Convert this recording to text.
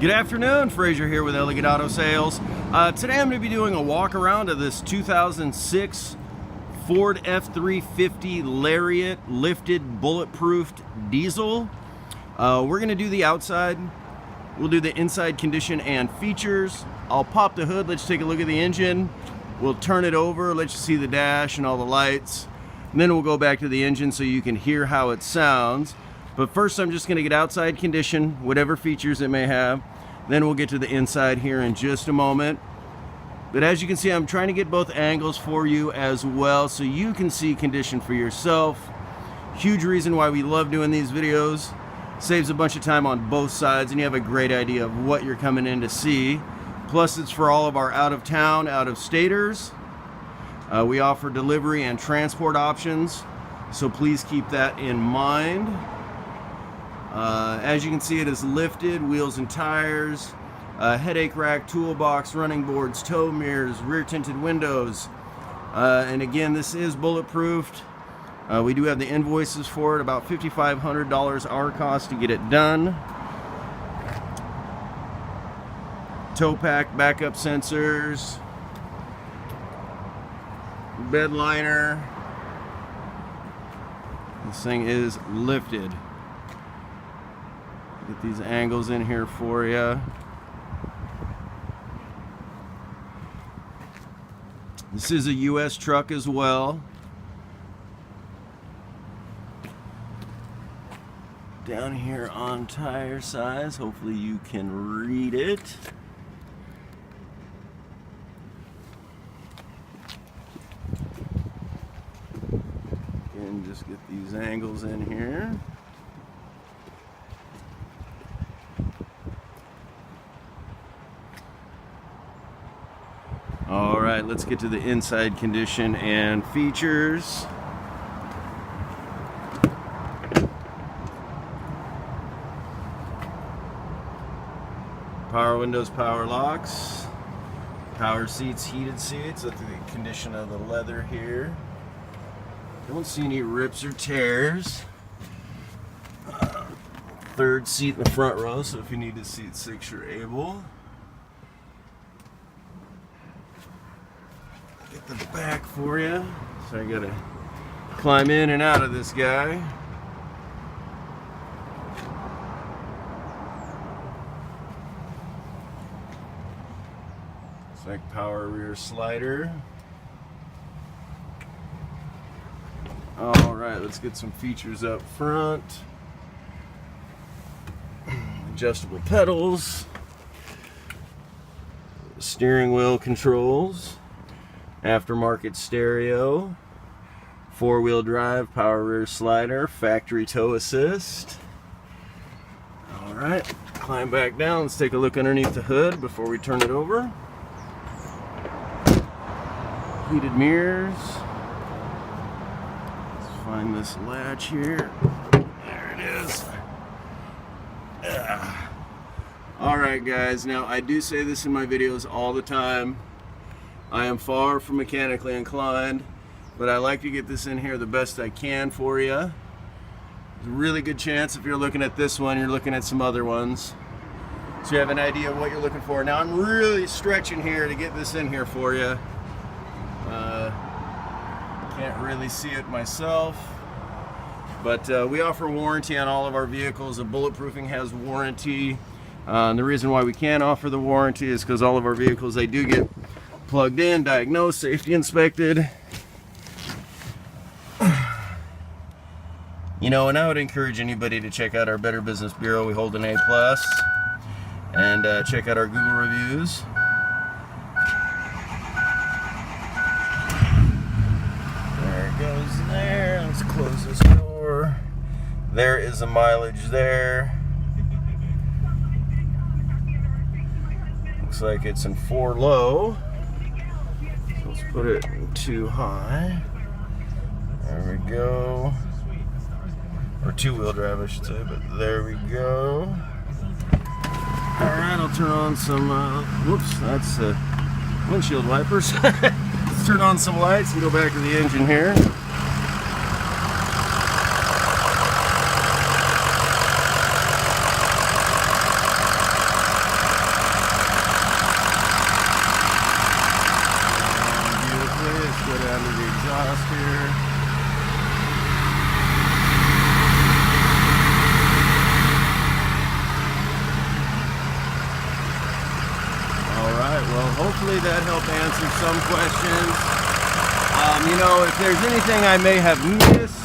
Good afternoon, Frazier here with Elegant Auto Sales. Today I'm going to be doing a walk around of this 2006 Ford F350 Lariat lifted bulletproofed diesel. We're going to do the outside. We'll do the inside condition and features. I'll pop the hood, let you take a look at the engine. We'll turn it over, let you see the dash and all the lights. And then we'll go back to the engine so you can hear how it sounds. But first I'm just going to get outside condition, whatever features it may have. Then we'll get to the inside here in just a moment. But as you can see, I'm trying to get both angles for you as well so you can see condition for yourself. Huge reason why we love doing these videos. Saves a bunch of time on both sides and you have a great idea of what you're coming in to see. Plus it's for all of our out-of-town, out-of-staters. We offer delivery and transport options, so please keep that in mind. As you can see, it is lifted, wheels and tires, headache rack, toolbox, running boards, tow mirrors, rear tinted windows. And again, this is bulletproofed. We do have the invoices for it, about $5,500 our cost to get it done. Tow pack, backup sensors, Bedliner. This thing is lifted. Get these angles in here for you. This is a US truck as well. Down here on tire size, hopefully you can read it. And just get these angles in here. All right, let's get to the inside condition and features. Power windows, power locks, power seats, heated seats. Look at the condition of the leather here. Don't see any rips or tears. Third seat in the front row, so if you need a seat 6, you're able. Get the back for you. So I gotta climb in and out of this guy. It's like power rear slider. All right, let's get some features up front. Adjustable pedals, steering wheel controls, aftermarket stereo, 4-wheel drive, power rear slider, factory tow assist. All right, climb back down. Let's take a look underneath the hood before we turn it over. Heated mirrors. Let's find this latch here. There it is. All right, guys. Now, I do say this in my videos all the time. I am far from mechanically inclined, but I like to get this in here the best I can for you. There's a really good chance if you're looking at this one, you're looking at some other ones. So you have an idea of what you're looking for. Now I'm really stretching here to get this in here for you. Can't really see it myself, but we offer warranty on all of our vehicles. The bulletproofing has warranty. And the reason why we can offer the warranty is because all of our vehicles, they do get plugged in, diagnosed, safety inspected. You know, and I would encourage anybody to check out our Better Business Bureau. We hold an A+, and check out our Google reviews. There it goes there. Let's close this door. There is the mileage there. Looks like it's in 4 low. So let's put it in 2 high. There we go. Or 2-wheel drive, I should say, but there we go. Alright, I'll turn on some, whoops, that's windshield wipers. Let's turn on some lights and go back to the engine here. under the exhaust here. Alright, well hopefully that helped answer some questions. You know, if there's anything I may have missed,